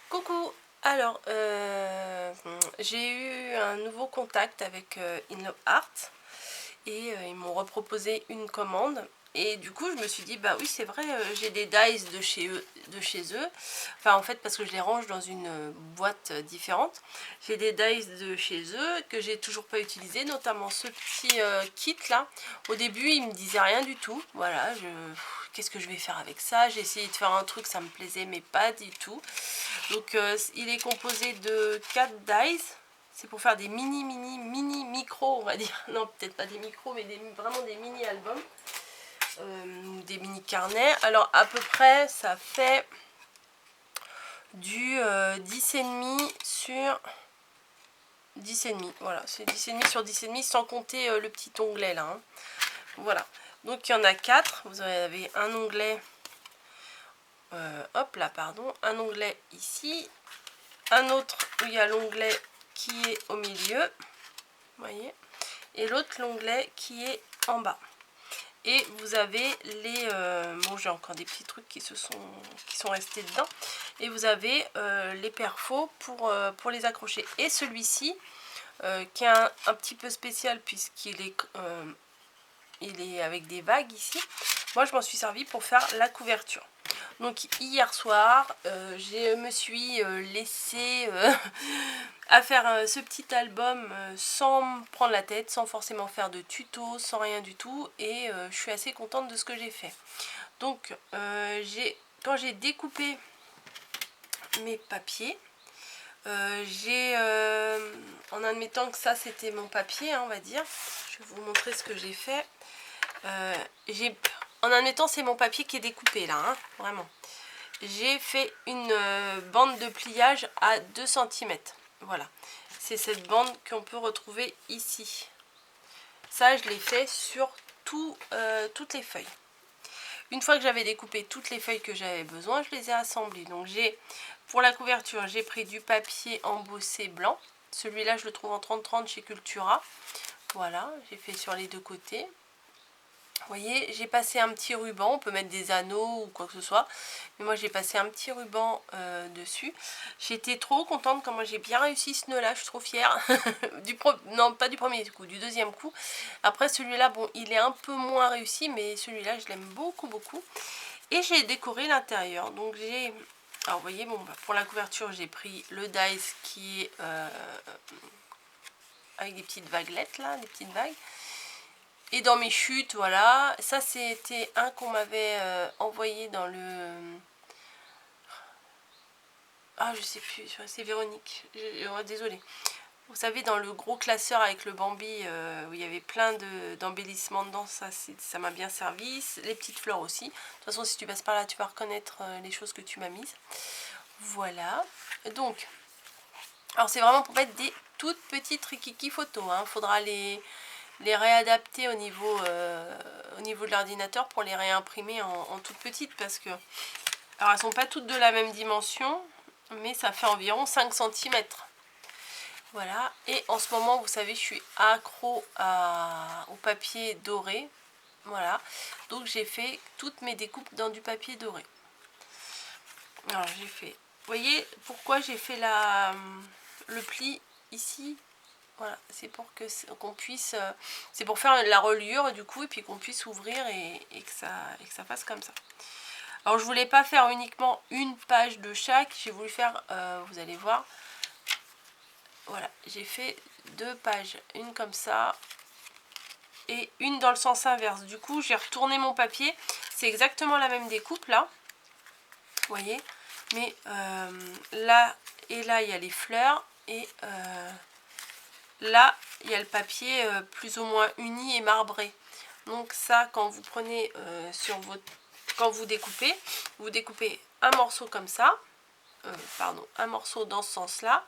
Coucou, alors j'ai eu un nouveau contact avec Inlo Art et ils m'ont reproposé une commande et du coup je me suis dit bah oui c'est vrai, j'ai des dies de chez eux, enfin en fait parce que je les range dans une boîte différente. J'ai des dies de chez eux que j'ai toujours pas utilisé, notamment ce petit kit là. Au début il me disait rien du tout, voilà, qu'est-ce que je vais faire avec ça, j'ai essayé de faire un truc, ça me plaisait mais pas du tout. Donc il est composé de 4 dies. C'est pour faire des mini micros, on va dire. Non, peut-être pas des micros, mais vraiment des mini albums. Des mini carnets. Alors à peu près, ça fait du 10,5 sur 10,5. Voilà, c'est 10,5 sur 10,5 sans compter le petit onglet là. Hein. Voilà. Donc il y en a 4. Vous avez un onglet. Hop là, pardon. Un onglet ici. Un autre où il y a l'onglet qui est au milieu, vous voyez, et l'autre l'onglet qui est en bas. Et vous avez les bon, j'ai encore des petits trucs qui sont restés dedans, et vous avez les perfos pour les accrocher. Et celui-ci qui est un petit peu spécial puisqu'il est il est avec des vagues ici. Moi je m'en suis servi pour faire la couverture. Donc hier soir, je me suis laissée à faire ce petit album sans me prendre la tête, sans forcément faire de tuto, sans rien du tout. Et je suis assez contente de ce que j'ai fait. Donc quand j'ai découpé mes papiers, en admettant que ça c'était mon papier, hein, on va dire, je vais vous montrer ce que j'ai fait. En admettant c'est mon papier qui est découpé là, hein, vraiment. J'ai fait une bande de pliage à 2 cm. Voilà, c'est cette bande qu'on peut retrouver ici. Ça, je l'ai fait sur toutes les feuilles. Une fois que j'avais découpé toutes les feuilles que j'avais besoin, je les ai assemblées. Donc pour la couverture, j'ai pris du papier embossé blanc. Celui-là, je le trouve en 30-30 chez Cultura. Voilà, j'ai fait sur les deux côtés. Vous voyez, j'ai passé un petit ruban, on peut mettre des anneaux ou quoi que ce soit. Mais moi j'ai passé un petit ruban dessus. J'étais trop contente comment j'ai bien réussi ce nœud là, je suis trop fière. Non, pas du premier coup, du deuxième coup. Après celui-là, bon, il est un peu moins réussi, mais celui-là je l'aime beaucoup beaucoup. Et j'ai décoré l'intérieur. Donc alors vous voyez, bon, bah, pour la couverture j'ai pris le dies qui est avec des petites vaguelettes là, des petites vagues. Et dans mes chutes, voilà, ça c'était un qu'on m'avait envoyé dans le... Ah, je sais plus, c'est Véronique, désolée. Vous savez, dans le gros classeur avec le Bambi, où il y avait plein d'embellissements dedans, ça m'a bien servi. Les petites fleurs aussi. De toute façon, si tu passes par là, tu vas reconnaître les choses que tu m'as mises. Voilà. Donc, alors c'est vraiment pour mettre des toutes petites rikiki photos. Hein. Faudra les réadapter au niveau de l'ordinateur pour les réimprimer en toutes petites parce que alors elles sont pas toutes de la même dimension mais ça fait environ 5 cm. Voilà, et en ce moment vous savez je suis accro au papier doré. Voilà, donc j'ai fait toutes mes découpes dans du papier doré. Alors j'ai fait, vous voyez pourquoi j'ai fait le pli ici. Voilà, c'est pour qu'on puisse, c'est pour faire la reliure du coup et puis qu'on puisse ouvrir et que ça fasse comme ça. Alors je voulais pas faire uniquement une page de chaque, j'ai voulu faire, vous allez voir, voilà, j'ai fait 2 pages, une comme ça et une dans le sens inverse. Du coup j'ai retourné mon papier, c'est exactement la même découpe là, vous voyez, mais là et là il y a les fleurs et là, il y a le papier plus ou moins uni et marbré. Donc ça, quand vous prenez quand vous découpez un morceau comme ça, un morceau dans ce sens-là,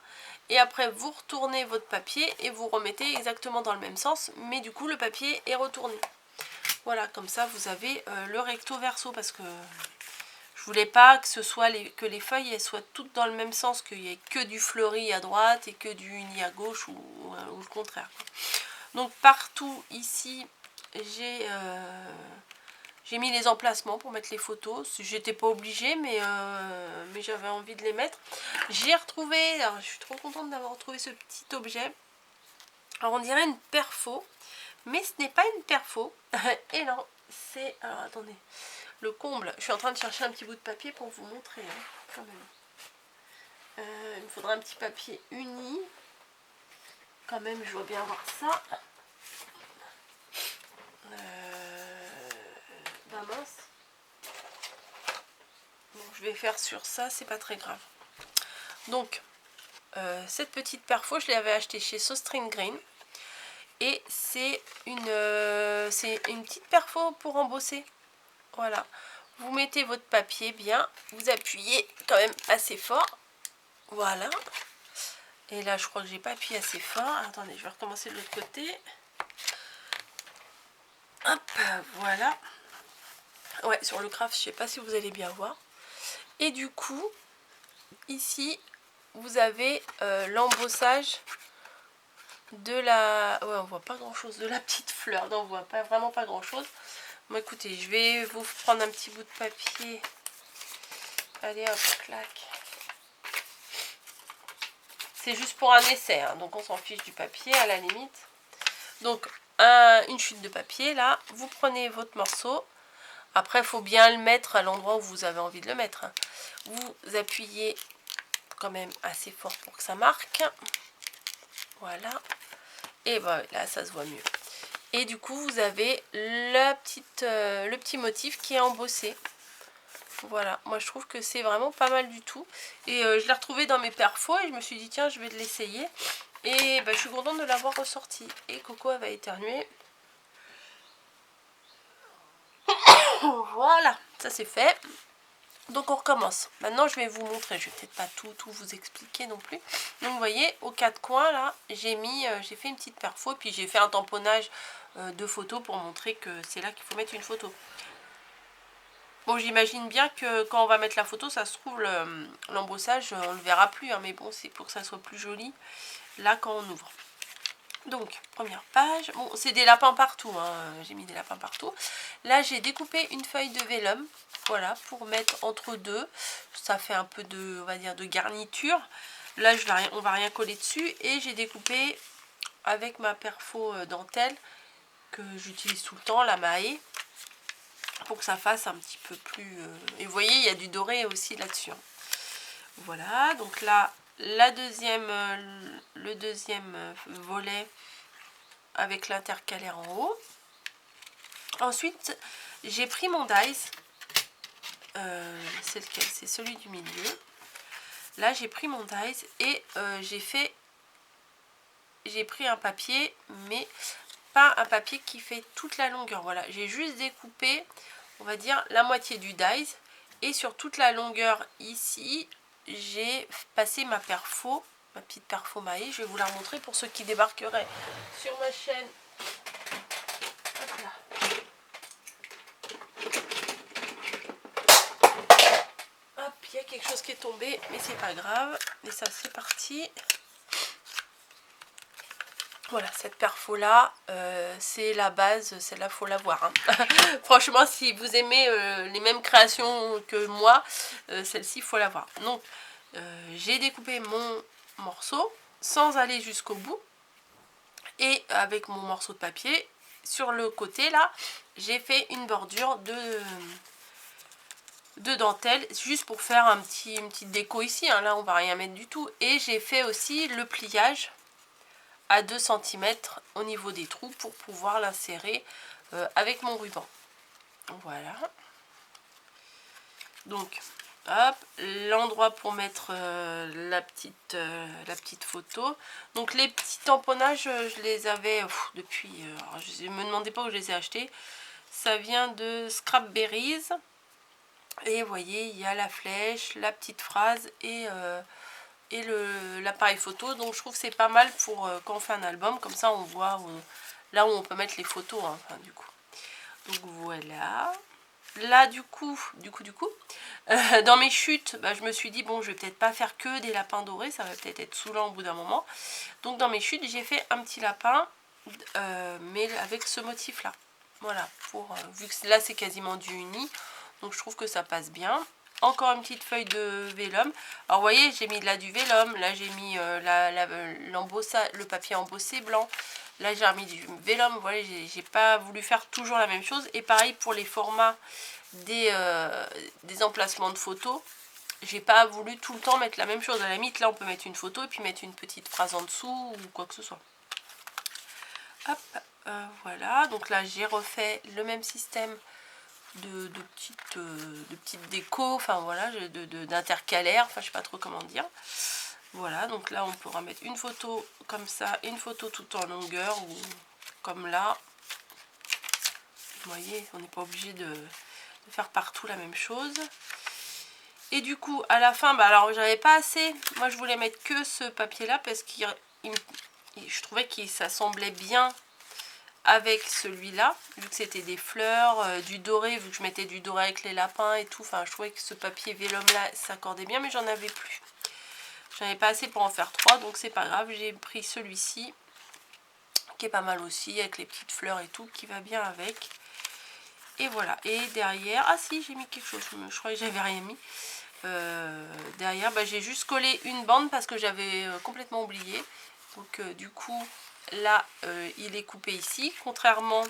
et après vous retournez votre papier et vous remettez exactement dans le même sens, mais du coup le papier est retourné. Voilà, comme ça vous avez le recto verso parce que je voulais pas que ce soit que les feuilles elles soient toutes dans le même sens, qu'il n'y ait que du fleuri à droite et que du uni à gauche ou le contraire. Donc partout ici j'ai J'ai mis les emplacements pour mettre les photos. J'étais pas obligée, mais j'avais envie de les mettre. J'ai retrouvé, alors je suis trop contente d'avoir retrouvé ce petit objet. Alors on dirait une perfo, mais ce n'est pas une perfo. Et non, c'est... Alors attendez, le comble. Je suis en train de chercher un petit bout de papier pour vous montrer, hein, quand même. Il me faudra un petit papier uni. Quand même, je dois bien voir ça. Bah mince. Bon, je vais faire sur ça, c'est pas très grave. Donc, cette petite perfo, je l'avais achetée chez Sostring Green. Et c'est une petite perfo pour embosser. Voilà. Vous mettez votre papier bien. Vous appuyez quand même assez fort. Voilà. Et là, je crois que j'ai pas appuyé assez fort. Attendez, je vais recommencer de l'autre côté. Hop, voilà. Ouais, sur le craft, je sais pas si vous allez bien voir. Et du coup, ici, vous avez l'embossage de la... Ouais, on voit pas grand chose. De la petite fleur. Non, on voit pas, vraiment pas grand chose. Bon, écoutez, je vais vous prendre un petit bout de papier. Allez, hop, clac. C'est juste pour un essai, hein, donc on s'en fiche du papier à la limite. Donc, une chute de papier, là. Vous prenez votre morceau. Après, il faut bien le mettre à l'endroit où vous avez envie de le mettre, hein. Vous appuyez quand même assez fort pour que ça marque. Voilà. Et ben, là, ça se voit mieux. Et du coup, vous avez le petit motif qui est embossé. Voilà, moi je trouve que c'est vraiment pas mal du tout. Et je l'ai retrouvé dans mes perfos et je me suis dit, tiens, je vais l'essayer. Et bah, je suis contente de l'avoir ressorti. Et Coco, elle va éternuer. Voilà, ça c'est fait. Donc on recommence. Maintenant je vais vous montrer, je vais peut-être pas tout vous expliquer non plus. Donc vous voyez, aux quatre coins là, j'ai fait une petite perfo, puis j'ai fait un tamponnage de photos pour montrer que c'est là qu'il faut mettre une photo. Bon, j'imagine bien que quand on va mettre la photo, ça se trouve l'embossage, on le verra plus, hein, mais bon, c'est pour que ça soit plus joli là quand on ouvre. Donc, première page. Bon, c'est des lapins partout, hein. J'ai mis des lapins partout. Là, j'ai découpé une feuille de vélum, voilà, pour mettre entre deux. Ça fait un peu de, on va dire, de garniture. Là, on va rien coller dessus. Et j'ai découpé avec ma perfo dentelle que j'utilise tout le temps, la Mahé, pour que ça fasse un petit peu plus... Et vous voyez, il y a du doré aussi là-dessus, hein. Voilà, donc là, le deuxième volet avec l'intercalaire en haut. Ensuite, j'ai pris mon dies. C'est lequel? C'est celui du milieu. Là, j'ai pris mon dies et j'ai pris un papier, mais pas un papier qui fait toute la longueur. Voilà, j'ai juste découpé, on va dire, la moitié du dies. Et sur toute la longueur ici, j'ai passé ma perfo, ma petite perfo Mahé. Je vais vous la remontrer pour ceux qui débarqueraient sur ma chaîne. Hop là. Hop, il y a quelque chose qui est tombé, mais c'est pas grave. Et ça, c'est parti. Voilà, cette perfo là, c'est la base, celle-là, faut la voir, hein. Franchement, si vous aimez les mêmes créations que moi, celle-ci, il faut la voir. Donc, j'ai découpé mon morceau sans aller jusqu'au bout. Et avec mon morceau de papier, sur le côté là, j'ai fait une bordure de dentelle, juste pour faire une petite déco ici, hein. Là, on va rien mettre du tout. Et j'ai fait aussi le pliage à 2 cm au niveau des trous pour pouvoir l'insérer avec mon ruban. Voilà. Donc, hop, l'endroit pour mettre la petite photo. Donc les petits tamponnages, je les avais depuis... je ne me demandez pas où je les ai achetés. Ça vient de Scrapberries. Et vous voyez, il y a la flèche, la petite phrase et l'appareil photo. Donc je trouve que c'est pas mal pour quand on fait un album, comme ça on voit là où on peut mettre les photos, hein, enfin, du coup. Donc voilà. Là du coup dans mes chutes, bah, je me suis dit bon, je vais peut-être pas faire que des lapins dorés, ça va peut-être être saoulant au bout d'un moment. Donc dans mes chutes, j'ai fait un petit lapin mais avec ce motif là. Voilà, vu que là c'est quasiment du uni, donc je trouve que ça passe bien. Encore une petite feuille de vélum. Alors vous voyez, j'ai mis là du vélum, là j'ai mis le papier embossé blanc. Là j'ai remis du vélum, vous voyez, j'ai pas voulu faire toujours la même chose. Et pareil pour les formats des emplacements de photos. J'ai pas voulu tout le temps mettre la même chose. À la limite, là on peut mettre une photo et puis mettre une petite phrase en dessous ou quoi que ce soit. Hop, voilà. Donc là j'ai refait le même système de petites décos, enfin voilà, d'intercalaires, enfin je sais pas trop comment dire. Voilà, donc là on pourra mettre une photo comme ça, une photo tout en longueur, ou comme là. Vous voyez, on n'est pas obligé de faire partout la même chose. Et du coup, à la fin, bah alors j'avais pas assez. Moi je voulais mettre que ce papier là parce que je trouvais que ça semblait bien avec celui-là, vu que c'était des fleurs, du doré, vu que je mettais du doré avec les lapins et tout. Enfin, je trouvais que ce papier vélum là s'accordait bien, mais j'en avais plus. J'en avais pas assez pour en faire 3, donc c'est pas grave. J'ai pris celui-ci, qui est pas mal aussi, avec les petites fleurs et tout, qui va bien avec. Et voilà. Et derrière, ah si, j'ai mis quelque chose, je crois que j'avais rien mis. Derrière, bah, j'ai juste collé une bande parce que j'avais complètement oublié. Donc du coup, là, il est coupé ici, contrairement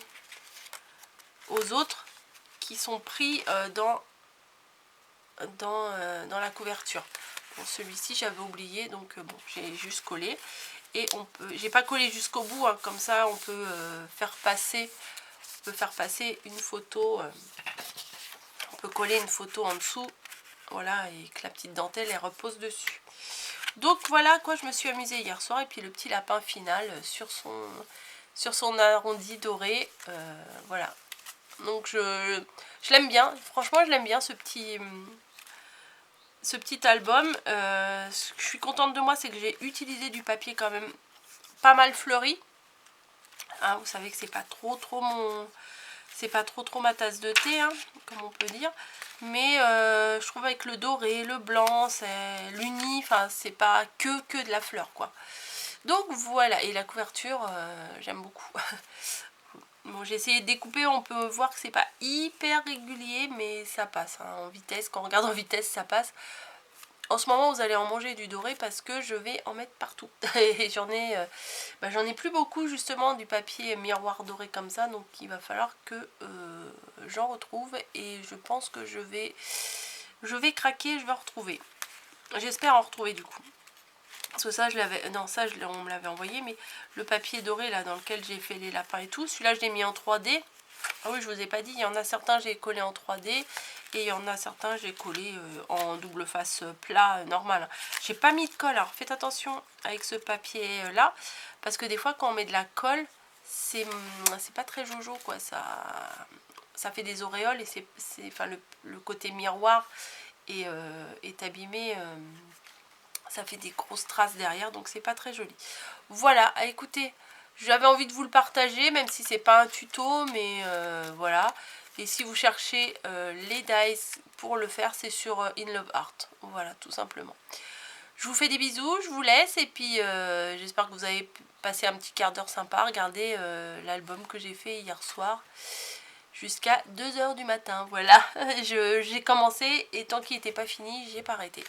aux autres qui sont pris dans la couverture. Bon, celui-ci, j'avais oublié, donc bon, j'ai juste collé. Et j'ai pas collé jusqu'au bout, hein, comme ça, on peut faire passer une photo. On peut coller une photo en dessous, voilà, et que la petite dentelle elle repose dessus. Donc voilà quoi, je me suis amusée hier soir. Et puis le petit lapin final sur son arrondi doré, voilà. Donc je l'aime bien, franchement je l'aime bien ce petit album. Je suis contente de moi, c'est que j'ai utilisé du papier quand même pas mal fleuri, hein, vous savez que c'est pas trop ma tasse de thé, hein, comme on peut dire. Mais je trouve avec le doré, le blanc, c'est l'uni, enfin c'est pas que de la fleur quoi. Donc voilà, et la couverture, j'aime beaucoup. Bon, j'ai essayé de découper, on peut voir que c'est pas hyper régulier, mais ça passe, hein, en vitesse. Quand on regarde en vitesse, ça passe. En ce moment, vous allez en manger du doré parce que je vais en mettre partout. Et j'en ai plus beaucoup justement du papier miroir doré comme ça, donc il va falloir que j'en retrouve. Et je pense que je vais craquer, je vais en retrouver. J'espère en retrouver du coup. Parce que ça, on me l'avait envoyé, mais le papier doré là dans lequel j'ai fait les lapins et tout, celui-là je l'ai mis en 3D. Ah oui, je vous ai pas dit, il y en a certains j'ai collé en 3D et il y en a certains j'ai collé en double face plat normal. J'ai pas mis de colle, alors faites attention avec ce papier là, parce que des fois quand on met de la colle, c'est pas très jojo quoi, ça fait des auréoles et enfin le côté miroir est abîmé. Ça fait des grosses traces derrière, donc c'est pas très joli. Voilà, écoutez, j'avais envie de vous le partager, même si c'est pas un tuto, mais voilà. Et si vous cherchez les dies pour le faire, c'est sur In Love Art. Voilà, tout simplement. Je vous fais des bisous, je vous laisse, et puis j'espère que vous avez passé un petit quart d'heure sympa. Regardez l'album que j'ai fait hier soir. Jusqu'à 2 h du matin, voilà, j'ai commencé et tant qu'il n'était pas fini, j'ai pas arrêté.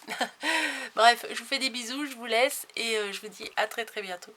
Bref, je vous fais des bisous, je vous laisse et je vous dis à très bientôt.